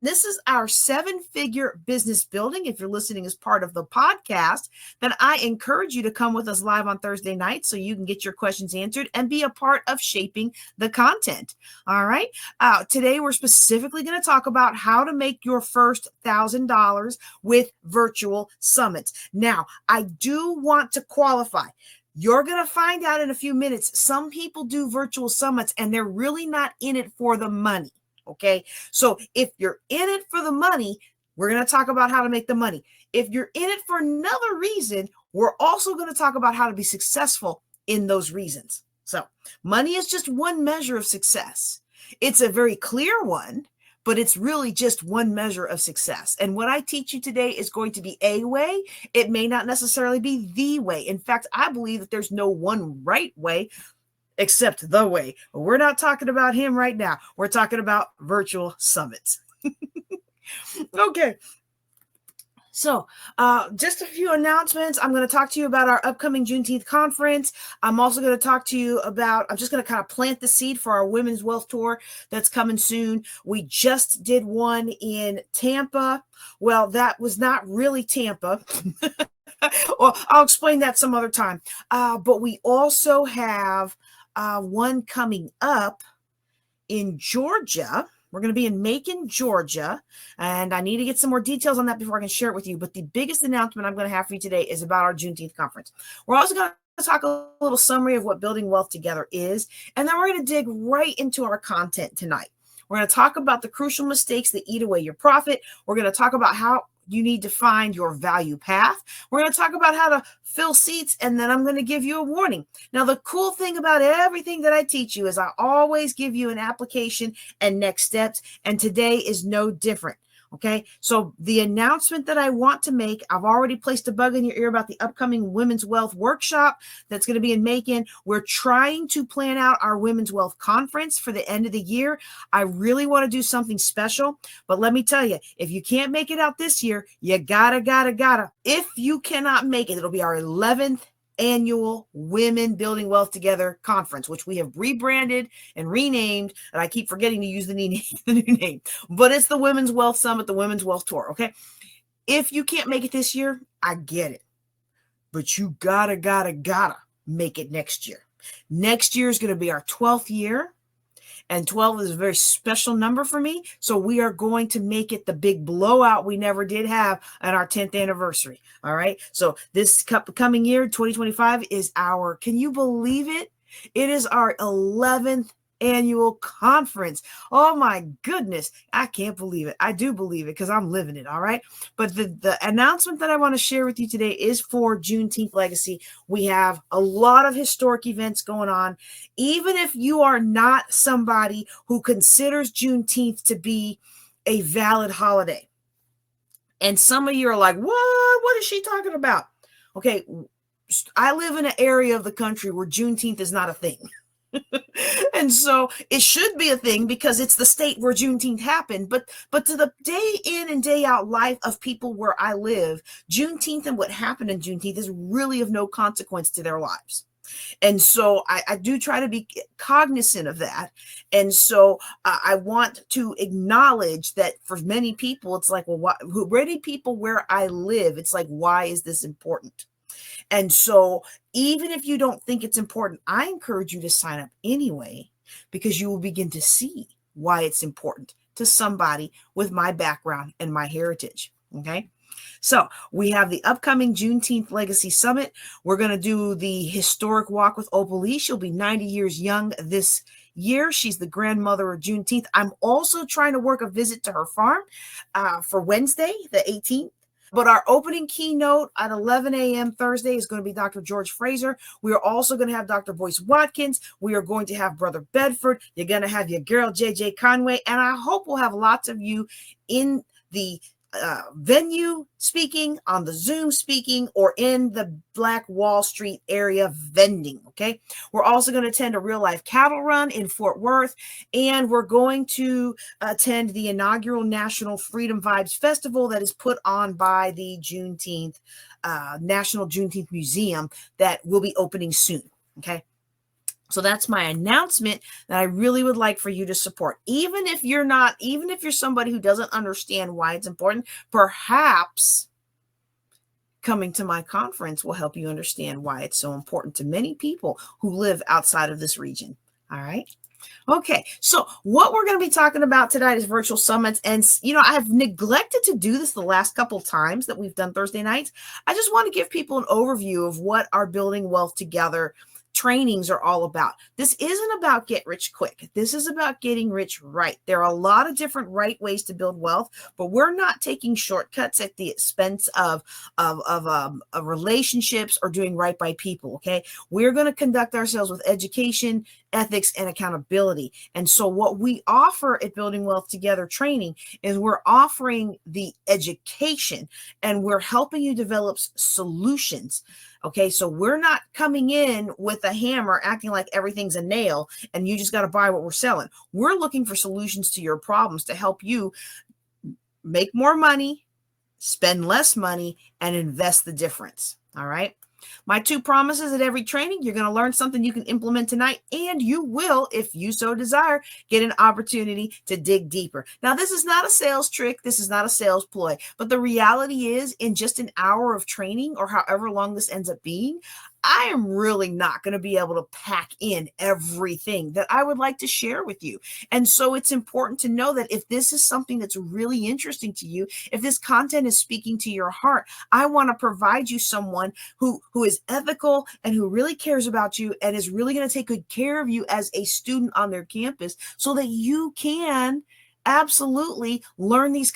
This is our 7-figure business building. If you're listening as part of the podcast, then I encourage you to come with us live on Thursday night so you can get your questions answered and be a part of shaping the content. All right. Today, we're specifically going to talk about how to make your first $1,000 with virtual summits. Now, I do want to qualify. You're going to find out in a few minutes, some people do virtual summits and they're really not in it for the money. Okay. So if you're in it for the money, we're going to talk about how to make the money. If you're in it for another reason, we're also going to talk about how to be successful in those reasons. So money is just one measure of success. It's a very clear one, but it's really just one measure of success. And what I teach you today is going to be a way. It may not necessarily be the way. In fact, I believe that there's no one right way except the way. But we're not talking about him right now. We're talking about virtual summits. Okay. So just a few announcements. I'm going to talk to you about our upcoming Juneteenth conference. I'm also going to talk to you about, I'm just going to kind of plant the seed for our Women's Wealth Tour that's coming soon. We just did one in Tampa. Well, that was not really Tampa. Well, I'll explain that some other time. But we also have one coming up in Georgia. We're going to be in Macon, Georgia, and I need to get some more details on that before I can share it with you. But the biggest announcement I'm going to have for you today is about our Juneteenth conference. We're also going to talk a little summary of what building wealth together is, and then we're going to dig right into our content tonight. We're going to talk about the crucial mistakes that eat away your profit. We're going to talk about how you need to find your value path. We're going to talk about how to fill seats, and then I'm going to give you a warning. Now, the cool thing about everything that I teach you is I always give you an application and next steps, and today is no different. Okay, so the announcement that I want to make, I've already placed a bug in your ear about the upcoming Women's Wealth Workshop that's going to be in Macon. We're trying to plan out our Women's Wealth Conference for the end of the year. I really want to do something special, but let me tell you, if you can't make it out this year, you gotta. If you cannot make it, it'll be our 11th annual Women Building Wealth Together conference, which we have rebranded and renamed, and I keep forgetting to use the new name, but it's the Women's Wealth Summit, the Women's Wealth Tour. Okay, if you can't make it this year, I get it, but you gotta make it next year. Next year is going to be our 12th year, and 12 is a very special number for me. So we are going to make it the big blowout we never did have at our 10th anniversary. All right. So this coming year, 2025, is our, can you believe it? It is our 11th annual conference. Oh my goodness. I can't believe it. I do believe it because I'm living it. All right. But the announcement that I want to share with you today is for Juneteenth Legacy. We have a lot of historic events going on. Even if you are not somebody who considers Juneteenth to be a valid holiday, and some of you are like, what is she talking about? Okay. I live in an area of the country where Juneteenth is not a thing. And so it should be a thing because it's the state where Juneteenth happened. But to the day in and day out life of people where I live, Juneteenth and what happened in Juneteenth is really of no consequence to their lives. And so I do try to be cognizant of that. And so I want to acknowledge that for many people, it's like, well, many people where I live, it's like, why is this important? And so even if you don't think it's important, I encourage you to sign up anyway, because you will begin to see why it's important to somebody with my background and my heritage. Okay. So we have the upcoming Juneteenth Legacy Summit. We're going to do the historic walk with Opal Lee. She'll be 90 years young this year. She's the grandmother of Juneteenth. I'm also trying to work a visit to her farm for Wednesday, the 18th. But our opening keynote at 11 a.m. Thursday is going to be Dr. George Fraser. We are also going to have Dr. Boyce Watkins. We are going to have Brother Bedford. You're going to have your girl, JJ Conway. And I hope we'll have lots of you in the venue speaking, on the Zoom speaking, or in the Black Wall Street area vending. Okay. We're also going to attend a real life cattle run in Fort Worth, and we're going to attend the inaugural National Freedom Vibes Festival that is put on by the National Juneteenth Museum that will be opening soon. Okay. So that's my announcement that I really would like for you to support. Even if you're somebody who doesn't understand why it's important, perhaps coming to my conference will help you understand why it's so important to many people who live outside of this region. All right. Okay, so what we're going to be talking about tonight is virtual summits. And, I've neglected to do this the last couple times that we've done Thursday nights. I just want to give people an overview of what our Building Wealth Together trainings are all about. This isn't about get rich quick. This is about getting rich right. There are a lot of different right ways to build wealth, but we're not taking shortcuts at the expense of relationships or doing right by people. Okay, we're going to conduct ourselves with education, ethics, and accountability. And so what we offer at Building Wealth Together training is we're offering the education and we're helping you develop solutions. Okay, so we're not coming in with a hammer acting like everything's a nail and you just got to buy what we're selling. We're looking for solutions to your problems to help you make more money, spend less money, and invest the difference. All right. My 2 promises at every training: you're going to learn something you can implement tonight, and you will, if you so desire, get an opportunity to dig deeper. Now, this is not a sales trick. This is not a sales ploy, but the reality is, in just an hour of training or however long this ends up being, I am really not going to be able to pack in everything that I would like to share with you. And so it's important to know that if this is something that's really interesting to you, if this content is speaking to your heart, I want to provide you someone who is ethical and who really cares about you and is really going to take good care of you as a student on their campus so that you can absolutely learn these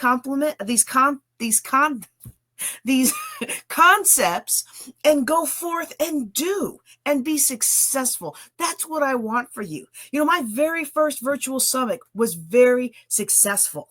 concepts and go forth and do and be successful. That's what I want for you. My very first virtual summit was very successful.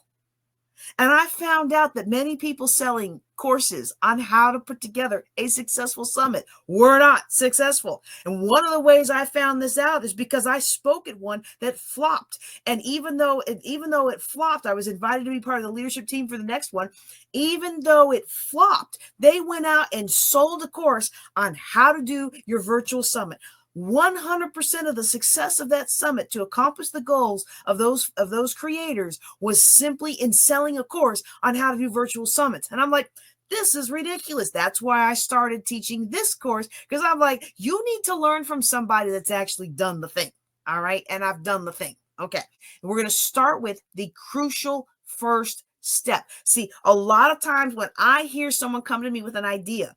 And I found out that many people selling courses on how to put together a successful summit were not successful. And one of the ways I found this out is because I spoke at one that flopped. And even though it flopped, I was invited to be part of the leadership team for the next one. Even though it flopped, they went out and sold a course on how to do your virtual summit. 100% of the success of that summit to accomplish the goals of those creators was simply in selling a course on how to do virtual summits. And I'm like, this is ridiculous. That's why I started teaching this course, because I'm like, you need to learn from somebody that's actually done the thing. All right. And I've done the thing. Okay. And we're going to start with the crucial first step. See, a lot of times when I hear someone come to me with an idea,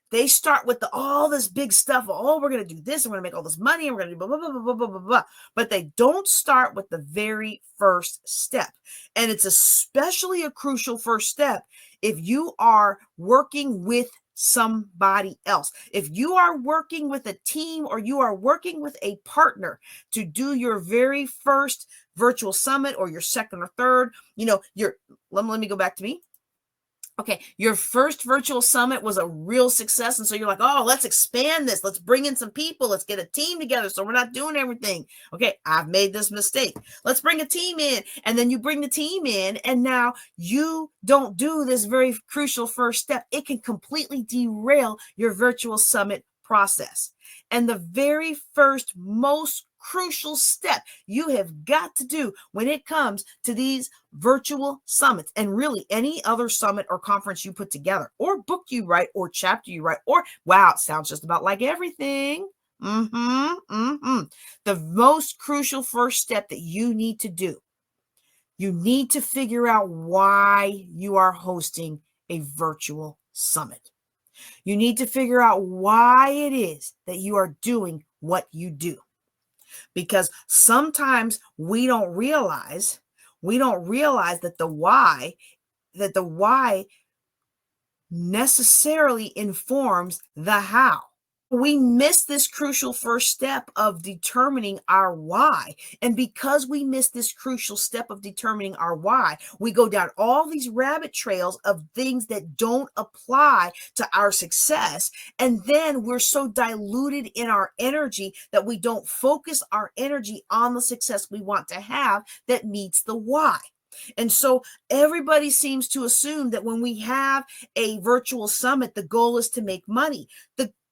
they start with all this big stuff. Oh, we're going to do this. And we're going to make all this money. And we're going to do blah, blah, blah, blah, blah, blah, blah. But they don't start with the very first step. And it's especially a crucial first step if you are working with somebody else. If you are working with a team or you are working with a partner to do your very first virtual summit or your second or third, let me go back to me. Okay, your first virtual summit was a real success. And so you're like, oh, let's expand this. Let's bring in some people. Let's get a team together so we're not doing everything. Okay, I've made this mistake. Let's bring a team in. And then you bring the team in, and now you don't do this very crucial first step. It can completely derail your virtual summit process. And the very first, most crucial step you have got to do when it comes to these virtual summits, and really any other summit or conference you put together or book you write or chapter you write, or wow, it sounds just about like everything. The most crucial first step that you need to do, you need to figure out why you are hosting a virtual summit. You need to figure out why it is that you are doing what you do. Because sometimes we don't realize that the why necessarily informs the how. We miss this crucial first step of determining our why. And because we miss this crucial step of determining our why, we go down all these rabbit trails of things that don't apply to our success. And then we're so diluted in our energy that we don't focus our energy on the success we want to have that meets the why. And so everybody seems to assume that when we have a virtual summit, the goal is to make money.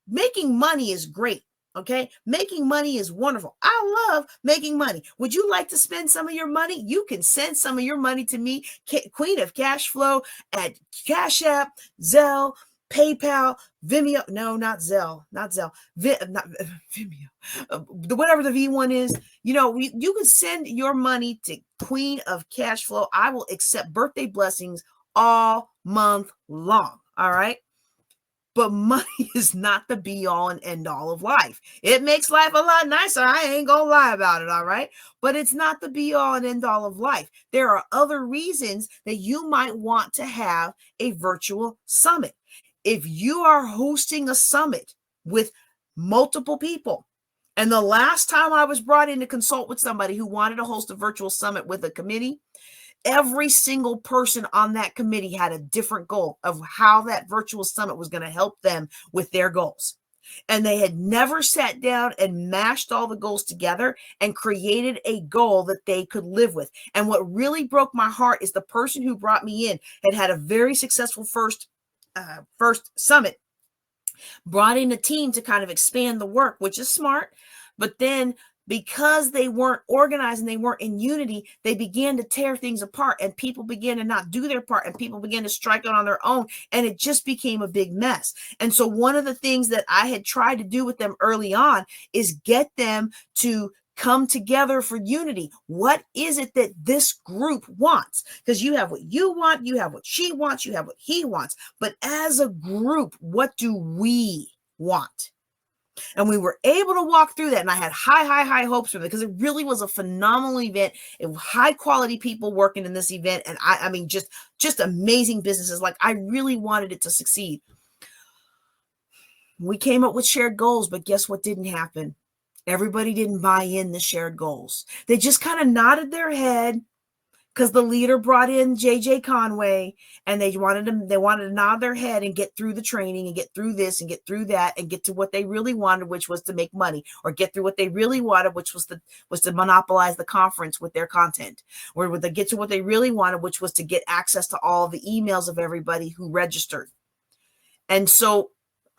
Making money is great. Okay, making money is wonderful. I love making money. Would you like to spend some of your money? You can send some of your money to me, Queen of Cash Flow, at Cash App, Zelle, PayPal, Vimeo. No, not Zelle, not Zelle, not Vimeo. Whatever the V1 is, you can send your money to Queen of Cash Flow. I will accept birthday blessings all month long. All right. But money is not the be all and end all of life. It makes life a lot nicer. I ain't gonna lie about it, all right? But it's not the be all and end all of life. There are other reasons that you might want to have a virtual summit. If you are hosting a summit with multiple people, and the last time I was brought in to consult with somebody who wanted to host a virtual summit with a committee, every single person on that committee had a different goal of how that virtual summit was going to help them with their goals. And they had never sat down and mashed all the goals together and created a goal that they could live with. And what really broke my heart is the person who brought me in had a very successful first summit, brought in a team to kind of expand the work, which is smart. But then because they weren't organized and they weren't in unity, they began to tear things apart, and people began to not do their part, and people began to strike out on their own, and it just became a big mess. And so one of the things that I had tried to do with them early on is get them to come together for unity. What is it that this group wants? Because you have what you want, you have what she wants, you have what he wants. But as a group, what do we want? And we were able to walk through that. And I had high hopes for it because it really was a phenomenal event. It was high quality people working in this event. And I mean, just amazing businesses. Like, I really wanted it to succeed. We came up with shared goals, but guess what didn't happen? Everybody didn't buy in the shared goals. They just kind of nodded their head because the leader brought in JJ Conway, and they wanted to nod their head and get through the training and get through this and get through that and get to what they really wanted, which was to make money, or get through what they really wanted, which was to monopolize the conference with their content, or would they get to what they really wanted, which was to get access to all the emails of everybody who registered. And so,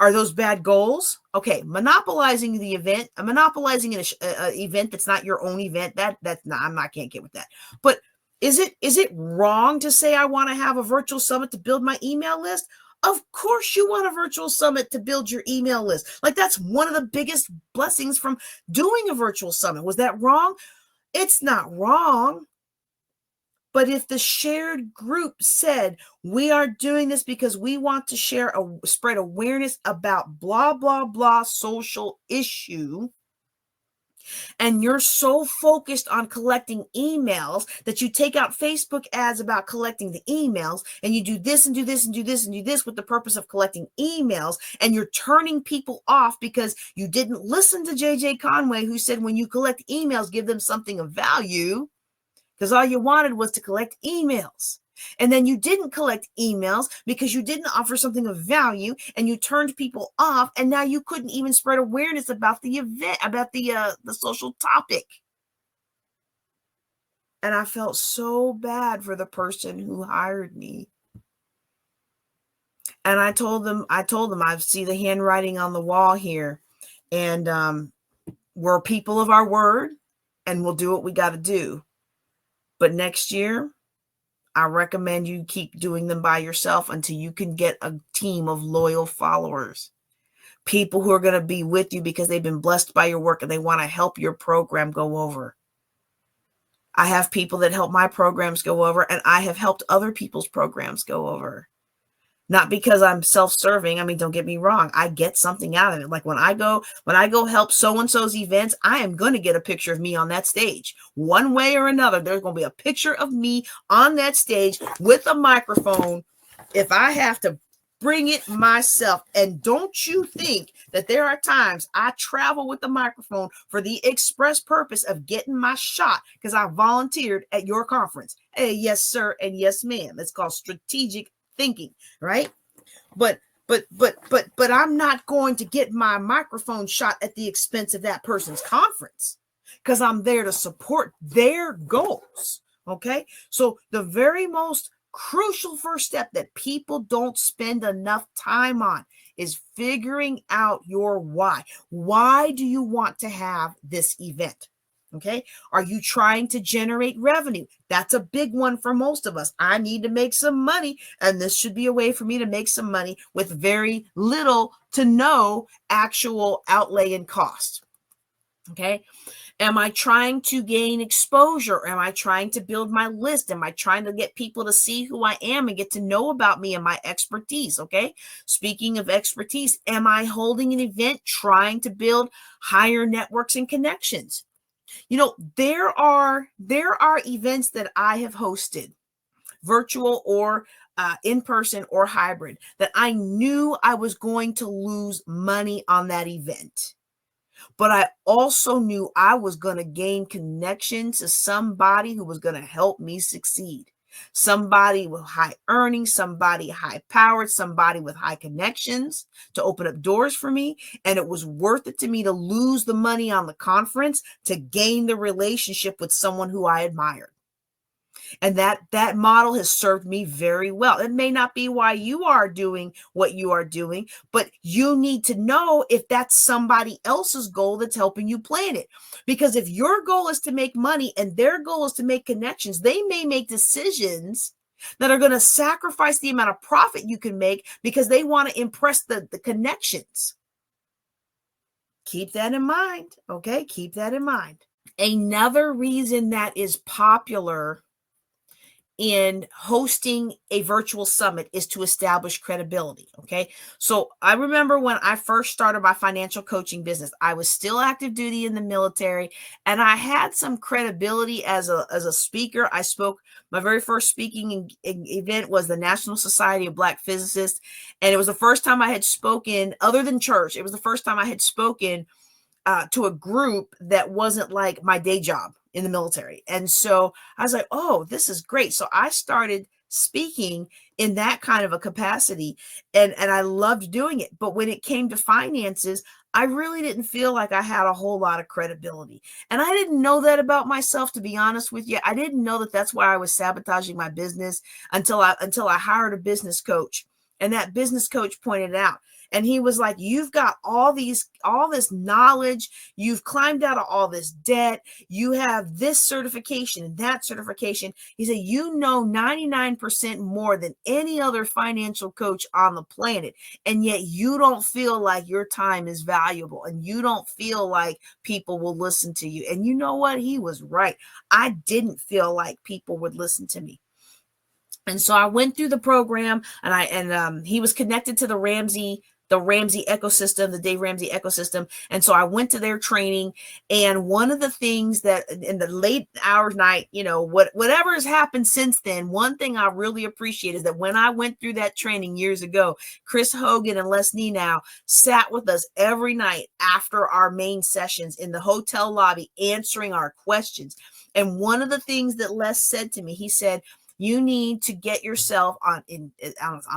are those bad goals? Okay, monopolizing the event, monopolizing an event that's not your own event, that's not, I can't get with that. But is it wrong to say I want to have a virtual summit to build my email list? Of course you want a virtual summit to build your email list. Like, that's one of the biggest blessings from doing a virtual summit. Was that wrong? It's not wrong. But if the shared group said, we are doing this because we want to spread awareness about blah, blah, blah social issue, and you're so focused on collecting emails that you take out Facebook ads about collecting the emails, and you do this and do this and do this and do this with the purpose of collecting emails, and you're turning people off because you didn't listen to JJ Conway, who said when you collect emails, give them something of value, because all you wanted was to collect emails. And then you didn't collect emails because you didn't offer something of value, and you turned people off, and now you couldn't even spread awareness about the event, about the social topic. And I felt so bad for the person who hired me. And I told them, I see the handwriting on the wall here, and we're people of our word, and we'll do what we got to do. But next year, I recommend you keep doing them by yourself until you can get a team of loyal followers, people who are going to be with you because they've been blessed by your work and they want to help your program go over. I have people that help my programs go over, and I have helped other people's programs go over. Not because I'm self-serving. I mean, don't get me wrong. I get something out of it. Like when I go help so-and-so's events, I am going to get a picture of me on that stage. One way or another, there's going to be a picture of me on that stage with a microphone if I have to bring it myself. And don't you think that there are times I travel with the microphone for the express purpose of getting my shot because I volunteered at your conference? Hey, yes, sir, and yes, ma'am. It's called strategic thinking, right? But I'm not going to get my microphone shot at the expense of that person's conference, because I'm there to support their goals. Okay, so the very most crucial first step that people don't spend enough time on is figuring out your why. Why do you want to have this event? Okay. Are you trying to generate revenue? That's a big one for most of us. I need to make some money, and this should be a way for me to make some money with very little to no actual outlay and cost. Okay. Am I trying to gain exposure? Am I trying to build my list? Am I trying to get people to see who I am and get to know about me and my expertise? Okay. Speaking of expertise, am I holding an event trying to build higher networks and connections? You know, there are events that I have hosted, virtual or in person or hybrid, that I knew I was going to lose money on that event. But I also knew I was going to gain connection to somebody who was going to help me succeed. Somebody with high earnings, somebody high powered, somebody with high connections to open up doors for me. And it was worth it to me to lose the money on the conference to gain the relationship with someone who I admired. And that model has served me very well. It may not be why you are doing what you are doing, but you need to know if that's somebody else's goal that's helping you plan it. Because if your goal is to make money and their goal is to make connections, they may make decisions that are going to sacrifice the amount of profit you can make because they want to impress the connections. Keep that in mind. Okay. Keep that in mind. Another reason that is popular in hosting a virtual summit is to establish credibility. Okay. So I remember when I first started my financial coaching business, I was still active duty in the military, and I had some credibility as a speaker. I spoke, my very first speaking event was the National Society of Black Physicists. And it was the first time I had spoken, other than church, it was the first time I had spoken to a group that wasn't like my day job in the military. And so I was like, oh, this is great. So I started speaking in that kind of a capacity, and I loved doing it. But when it came to finances, I really didn't feel like I had a whole lot of credibility. And I didn't know that about myself, to be honest with you. I didn't know that that's why I was sabotaging my business until I hired a business coach. And that business coach pointed out, and he was like, you've got all this knowledge. You've climbed out of all this debt. You have this certification and that certification. He said, you know 99% more than any other financial coach on the planet. And yet you don't feel like your time is valuable, and you don't feel like people will listen to you. And you know what? He was right. I didn't feel like people would listen to me. And so I went through the program, and he was connected to the Ramsey ecosystem, the Dave Ramsey ecosystem. And so I went to their training. And one of the things that in the late hours night, you know, whatever has happened since then, one thing I really appreciate is that when I went through that training years ago, Chris Hogan and Les Nenow sat with us every night after our main sessions in the hotel lobby, answering our questions. And one of the things that Les said to me, he said, you need to get yourself on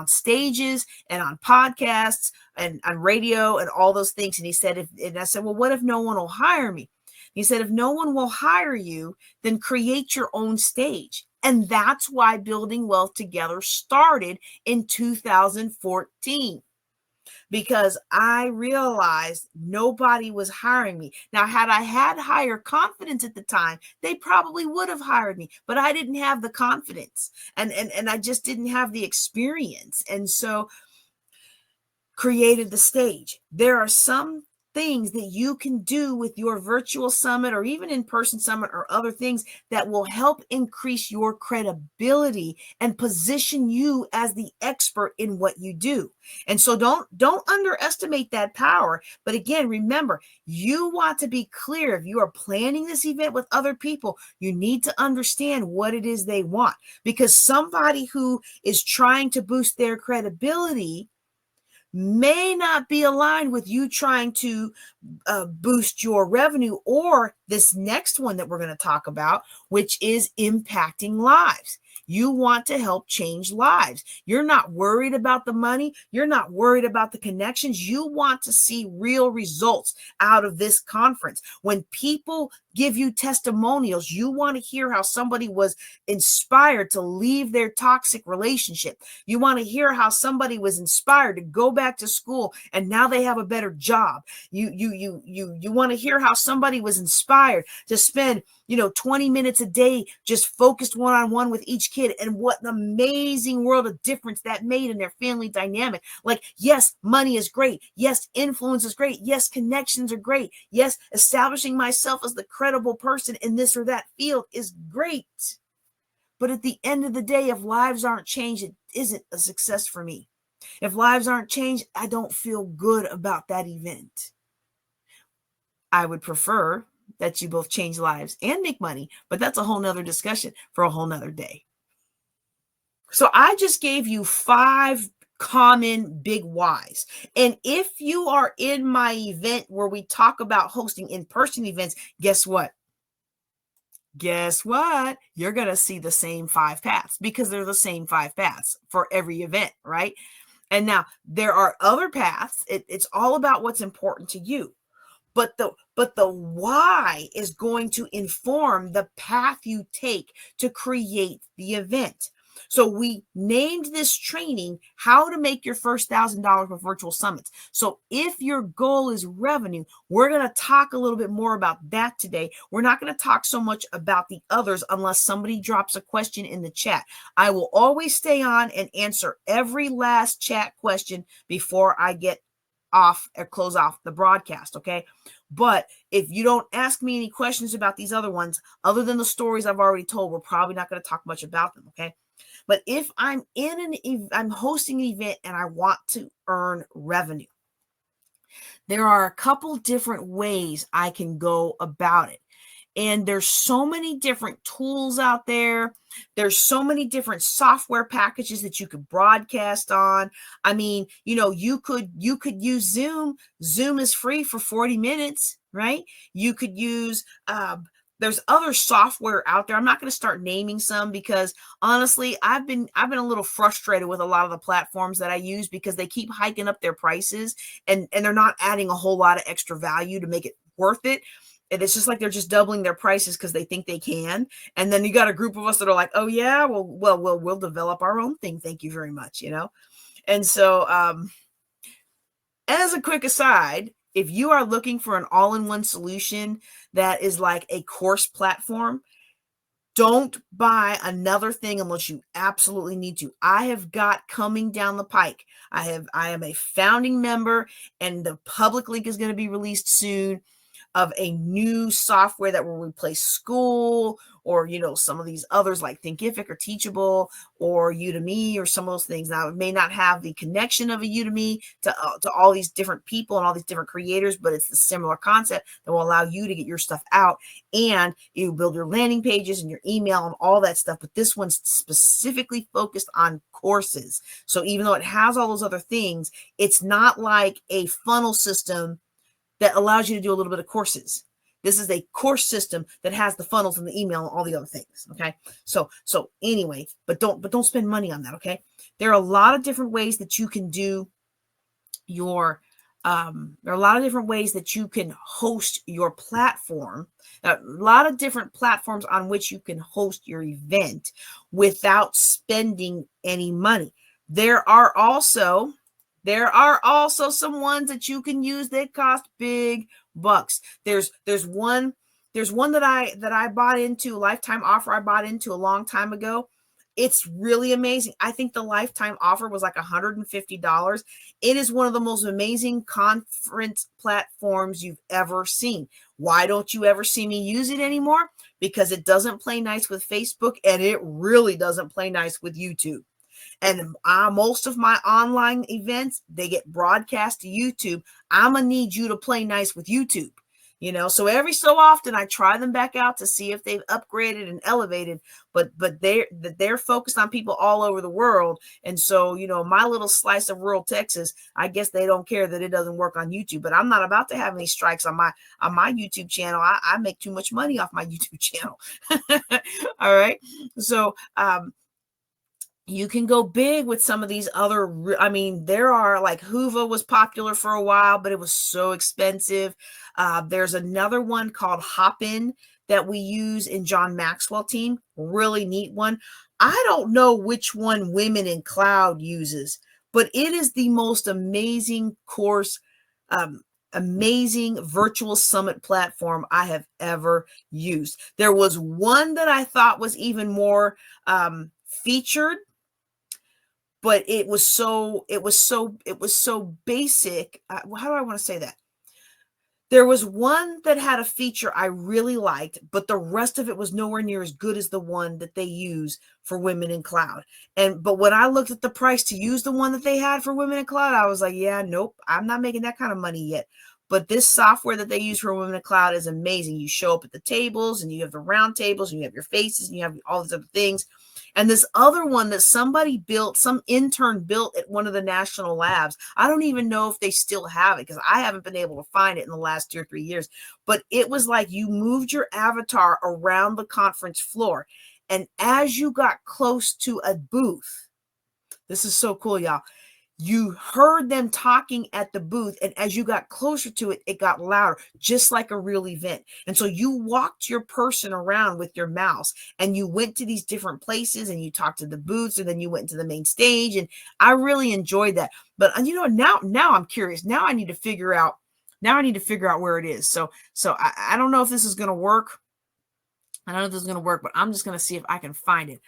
stages and on podcasts and on radio and all those things. And he said, and I said, well, what if no one will hire me? He said, if no one will hire you, then create your own stage. And that's why Building Wealth Together started in 2014. Because I realized nobody was hiring me. Now, had I had higher confidence at the time, they probably would have hired me, but I didn't have the confidence, and I just didn't have the experience. And so created the stage. There are some things that you can do with your virtual summit or even in-person summit or other things that will help increase your credibility and position you as the expert in what you do. And so don't underestimate that power. But again, remember, you want to be clear. If you are planning this event with other people, you need to understand what it is they want, because somebody who is trying to boost their credibility may not be aligned with you trying to boost your revenue, or this next one that we're going to talk about, which is impacting lives. You want to help change lives. You're not worried about the money. You're not worried about the connections. You want to see real results out of this conference. When people give you testimonials. You want to hear how somebody was inspired to leave their toxic relationship. You want to hear how somebody was inspired to go back to school and now they have a better job. You want to hear how somebody was inspired to spend 20 minutes a day just focused one-on-one with each kid, and what an amazing world of difference that made in their family dynamic. Like, yes, money is great. Yes, influence is great. Yes, connections are great. Yes, establishing myself as the credible person in this or that field is great. But at the end of the day, if lives aren't changed, it isn't a success for me. If lives aren't changed, I don't feel good about that event. I would prefer that you both change lives and make money, but that's a whole nother discussion for a whole nother day. So I just gave you 5 common big whys. And if you are in my event where we talk about hosting in-person events, guess what? Guess what? You're going to see the same 5 paths, because they're the same 5 paths for every event, right? And now there are other paths. It's all about what's important to you. But the why is going to inform the path you take to create the event. So we named this training How to Make Your First $1,000 with Virtual Summits. So if your goal is revenue, we're going to talk a little bit more about that today. We're not going to talk so much about the others unless somebody drops a question in the chat. I will always stay on and answer every last chat question before I get off or close off the broadcast. Okay. But if you don't ask me any questions about these other ones, other than the stories I've already told, we're probably not going to talk much about them. Okay. But if I'm I'm hosting an event and I want to earn revenue, there are a couple different ways I can go about it. And there's so many different tools out there. There's so many different software packages that you could broadcast on. I mean, you could use Zoom. Zoom is free for 40 minutes, right? You could use there's other software out there. I'm not going to start naming some, because honestly, I've been a little frustrated with a lot of the platforms that I use, because they keep hiking up their prices and they're not adding a whole lot of extra value to make it worth it. And it's just like they're just doubling their prices because they think they can. And then you got a group of us that are like, oh yeah, we'll develop our own thing. Thank you very much, And so as a quick aside, if you are looking for an all-in-one solution that is like a course platform, don't buy another thing unless you absolutely need to. I have got coming down the pike. I am a founding member, and the public link is going to be released soon, of a new software that will replace school, or some of these others like Thinkific or Teachable or Udemy or some of those things. Now, it may not have the connection of a Udemy to all these different people and all these different creators, but it's the similar concept that will allow you to get your stuff out, and you build your landing pages and your email and all that stuff. But this one's specifically focused on courses. So even though it has all those other things, it's not like a funnel system that allows you to do a little bit of courses. This is a course system that has the funnels and the email and all the other things. Okay. So anyway, but don't spend money on that. Okay. There are a lot of different ways that you can do your, there are a lot of different ways that you can host your platform, a lot of different platforms on which you can host your event without spending any money. There are also some ones that you can use that cost big bucks. There's one that I bought into, a lifetime offer I bought into a long time ago. It's really amazing. I think the lifetime offer was like $150. It is one of the most amazing conference platforms you've ever seen. Why don't you ever see me use it anymore? Because it doesn't play nice with Facebook, and it really doesn't play nice with YouTube. And most of my online events, they get broadcast to YouTube. I'm going to need you to play nice with YouTube, So every so often I try them back out to see if they've upgraded and elevated, but they're focused on people all over the world. And so, my little slice of rural Texas, I guess they don't care that it doesn't work on YouTube. But I'm not about to have any strikes on my YouTube channel. I make too much money off my YouTube channel. All right. So, You can go big with some of these other, I mean, there are like Hoover was popular for a while, but it was so expensive. There's another one called Hopin that we use in John Maxwell team. Really neat one. I don't know which one Women in Cloud uses, but it is the most amazing course, amazing virtual summit platform I have ever used. There was one that I thought was even more featured, but it was so basic. How do I want to say that? There was one that had a feature I really liked, but the rest of it was nowhere near as good as the one that they use for Women in Cloud. But when I looked at the price to use the one that they had for Women in Cloud, I was like, yeah, nope, I'm not making that kind of money yet. But this software that they use for Women in Cloud is amazing. You show up at the tables and you have the round tables and you have your faces and you have all these other things. And this other one that somebody built, some intern built at one of the national labs, I don't even know if they still have it because I haven't been able to find it in the last 2 or 3 years. But it was like you moved your avatar around the conference floor. And as you got close to a booth, this is so cool, y'all. You heard them talking at the booth, and as you got closer to it, it got louder, just like a real event. And so you walked your person around with your mouse, and you went to these different places, and you talked to the booths, and then you went to the main stage, and I really enjoyed that. But now I'm curious. Now I need to figure out where it is. So I don't know if this is going to work. I don't know if this is going to work, but I'm just going to see if I can find it.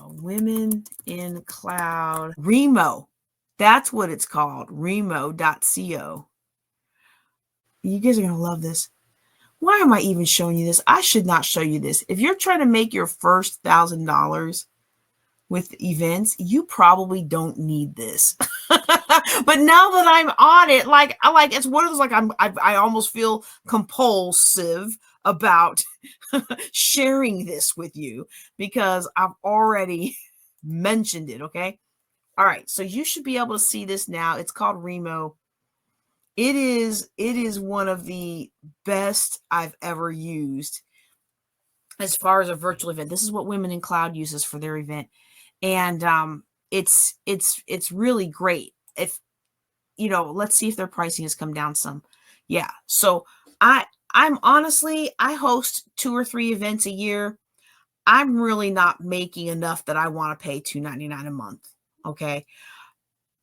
Women in Cloud, Remo. That's what it's called, remo.co. You guys are going to love this. Why am I even showing you this? I should not show you this. If you're trying to make your first $1,000 with events, you probably don't need this. But now that I'm on it, it's one of those, I almost feel compulsive about sharing this with you because I've already mentioned it. Okay. All right. So you should be able to see this now. It's called Remo. It is one of the best I've ever used as far as a virtual event. This is what Women in Cloud uses for their event. And it's really great. If let's see if their pricing has come down some. Yeah. So I'm honestly, I host 2 or 3 events a year. I'm really not making enough that I want to pay $299 a month. Okay.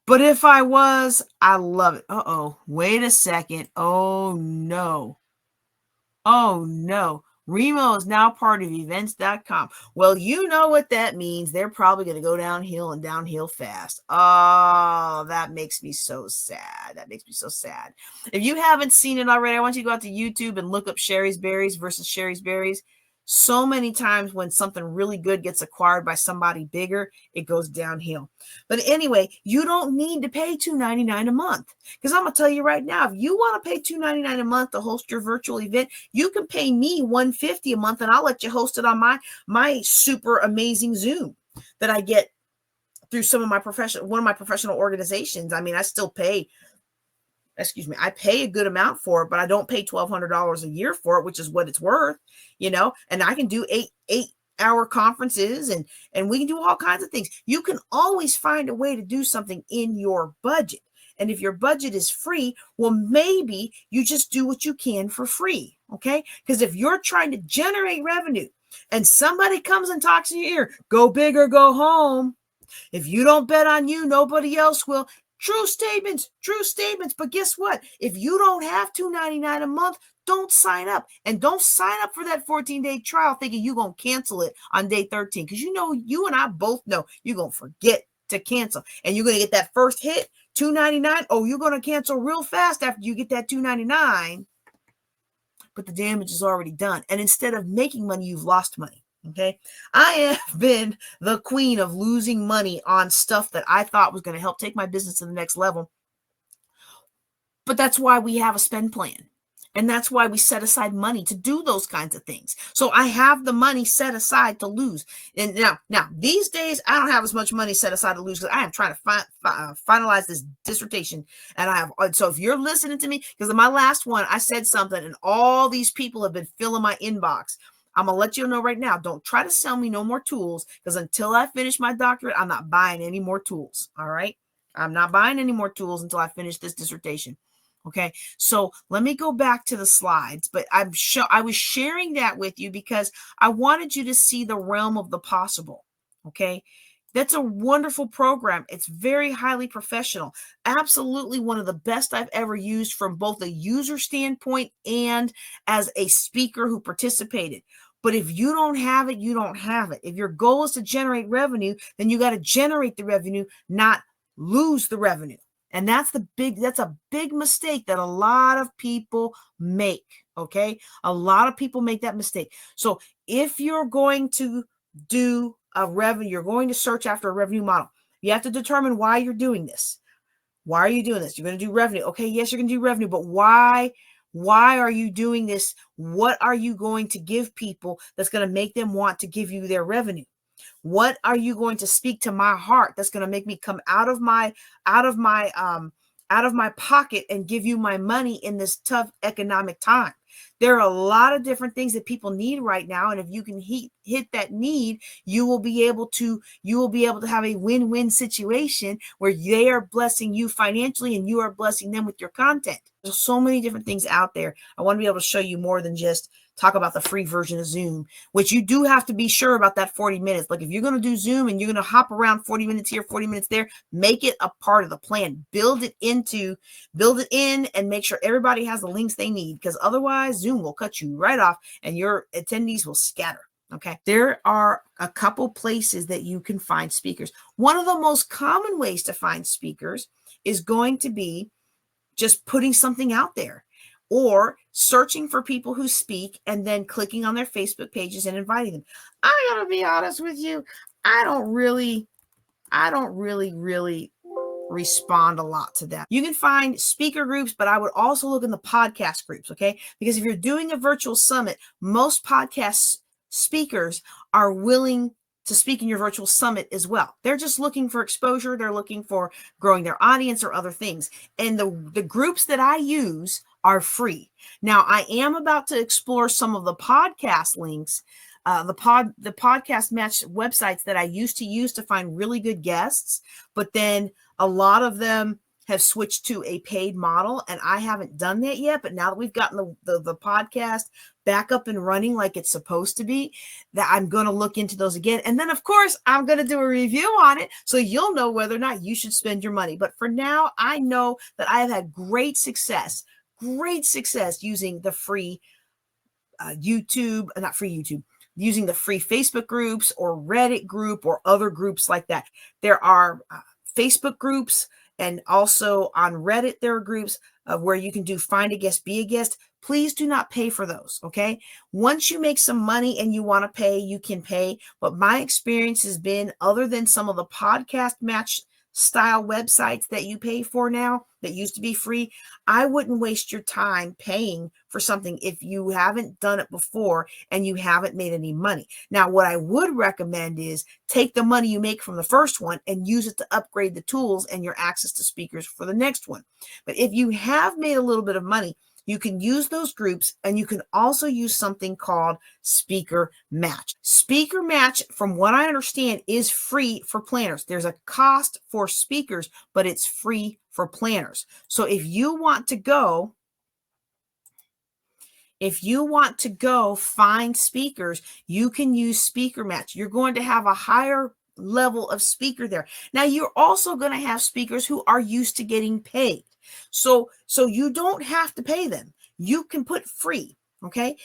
But if I was, I love it. Uh-oh. Wait a second. Oh no. Oh no. Remo is now part of events.com. Well, you know what that means. They're probably going to go downhill and downhill fast. Oh, that makes me so sad. That makes me so sad. If you haven't seen it already, I want you to go out to YouTube and look up Sherry's Berries versus Sherry's Berries. So many times when something really good gets acquired by somebody bigger, it goes downhill. But anyway, you don't need to pay $299 a month. Because I'm going to tell you right now, if you want to pay $299 a month to host your virtual event, you can pay me $150 a month and I'll let you host it on my super amazing Zoom that I get through one of my professional organizations. I mean, I still pay, I pay a good amount for it, but I don't pay $1,200 a year for it, which is what it's worth, and I can do 8-hour conferences and we can do all kinds of things. You can always find a way to do something in your budget. And if your budget is free, well, maybe you just do what you can for free. Okay. Because if you're trying to generate revenue and somebody comes and talks in your ear, go big or go home. If you don't bet on you, nobody else will. True statements. But guess what? If you don't have $299 a month, don't sign up. And don't sign up for that 14-day trial thinking you're going to cancel it on day 13. Because you and I both know you're going to forget to cancel. And you're going to get that first hit, $299. Oh, you're going to cancel real fast after you get that $299. But the damage is already done. And instead of making money, you've lost money. Okay. I have been the queen of losing money on stuff that I thought was going to help take my business to the next level. But that's why we have a spend plan. And that's why we set aside money to do those kinds of things. So I have the money set aside to lose. And now these days, I don't have as much money set aside to lose because I am trying to finalize this dissertation. So if you're listening to me, because in my last one, I said something and all these people have been filling my inbox. I'm going to let you know right now, don't try to sell me no more tools, because until I finish my doctorate, I'm not buying any more tools. All right. I'm not buying any more tools until I finish this dissertation. Okay. So let me go back to the slides, but I was sharing that with you because I wanted you to see the realm of the possible. Okay. That's a wonderful program. It's very highly professional. Absolutely one of the best I've ever used from both a user standpoint and as a speaker who participated. But if you don't have it, you don't have it. If your goal is to generate revenue, then you got to generate the revenue, not lose the revenue. And that's a big mistake that a lot of people make. Okay. A lot of people make that mistake. So if you're going to do a revenue, you're going to search after a revenue model, you have to determine why you're doing this. Why are you doing this? You're going to do revenue. Okay. Yes, you're going to do revenue, but why are you doing this? What are you going to give people that's going to make them want to give you their revenue? What are you going to speak to my heart that's going to make me come out of my pocket and give you my money in this tough economic time? There are a lot of different things that people need right now. And if you can hit that need, you will be able to have a win-win situation where they are blessing you financially and you are blessing them with your content. There's so many different things out there. I want to be able to show you more than just talk about the free version of Zoom, which you do have to be sure about that 40 minutes. Like if you're going to do Zoom and you're going to hop around 40 minutes here, 40 minutes there, make it a part of the plan. Build it in and make sure everybody has the links they need, because otherwise Zoom will cut you right off and your attendees will scatter. Okay. There are a couple places that you can find speakers. One of the most common ways to find speakers is going to be just putting something out there, or searching for people who speak and then clicking on their Facebook pages and inviting them. I'm going to be honest with you. I don't really respond a lot to that. You can find speaker groups, but I would also look in the podcast groups. Okay. Because if you're doing a virtual summit, most podcast speakers are willing to speak in your virtual summit as well. They're just looking for exposure. They're looking for growing their audience or other things. And the groups that I use are free. Now, I am about to explore some of the podcast links, the podcast match websites that I used to use to find really good guests, but then a lot of them have switched to a paid model, and I haven't done that yet. But now that we've gotten the podcast back up and running like it's supposed to be, that I'm going to look into those again. And then, of course, I'm going to do a review on it so you'll know whether or not you should spend your money. But for now, I know that I have had great success using the free using the free Facebook groups or Reddit group or other groups like that. There are Facebook groups, and also on Reddit, there are groups where you can do find a guest, be a guest. Please do not pay for those. Okay. Once you make some money and you want to pay, you can pay. But my experience has been, other than some of the podcast match style websites that you pay for now that used to be free, I wouldn't waste your time paying for something if you haven't done it before and you haven't made any money. Now, what I would recommend is take the money you make from the first one and use it to upgrade the tools and your access to speakers for the next one. But if you have made a little bit of money, you can use those groups, and you can also use something called Speaker Match. Speaker Match, from what I understand, is free for planners. There's a cost for speakers, but it's free for planners. So if you want to go find speakers, you can use Speaker Match. You're going to have a higher level of speaker there. Now, you're also going to have speakers who are used to getting paid. So you don't have to pay them. You can put free, okay?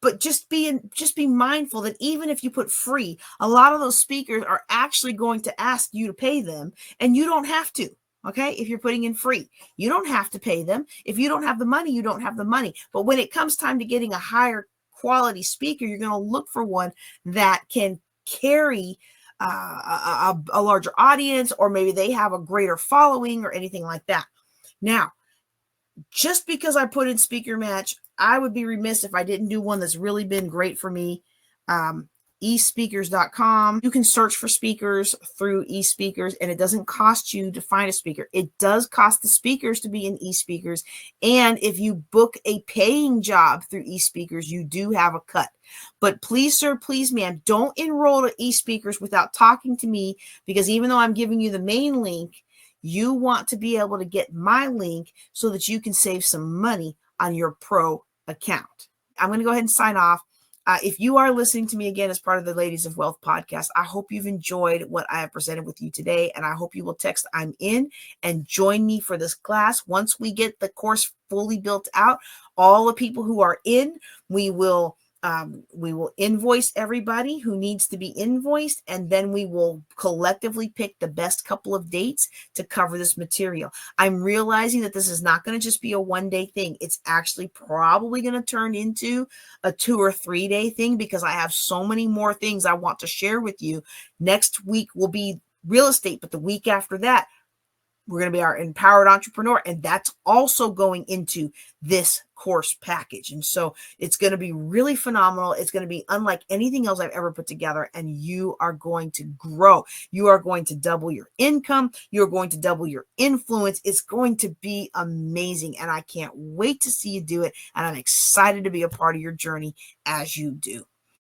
But just be mindful that even if you put free, a lot of those speakers are actually going to ask you to pay them, and you don't have to, okay? If you're putting in free, you don't have to pay them. If you don't have the money, you don't have the money. But when it comes time to getting a higher quality speaker, you're going to look for one that can carry a larger audience, or maybe they have a greater following or anything like that. Now, just because I put in Speaker Match, I would be remiss if I didn't do one that's really been great for me. eSpeakers.com. You can search for speakers through eSpeakers, and it doesn't cost you to find a speaker. It does cost the speakers to be in eSpeakers. And if you book a paying job through eSpeakers, you do have a cut. But please, sir, please, ma'am, don't enroll to eSpeakers without talking to me, because even though I'm giving you the main link, you want to be able to get my link so that you can save some money on your pro account. I'm going to go ahead and sign off. If you are listening to me again as part of the Ladies of Wealth podcast, I hope you've enjoyed what I have presented with you today. And I hope you will text "I'm in" and join me for this class. Once we get the course fully built out, all the people who are in, we will invoice everybody who needs to be invoiced, and then we will collectively pick the best couple of dates to cover this material. I'm realizing that this is not going to just be a one-day thing. It's actually probably going to turn into a 2 or 3 day thing, because I have so many more things I want to share with you. Next week will be real estate, but the week after that, we're going to be our empowered entrepreneur. And that's also going into this course package. And so it's going to be really phenomenal. It's going to be unlike anything else I've ever put together. And you are going to grow. You are going to double your income. You're going to double your influence. It's going to be amazing. And I can't wait to see you do it. And I'm excited to be a part of your journey as you do.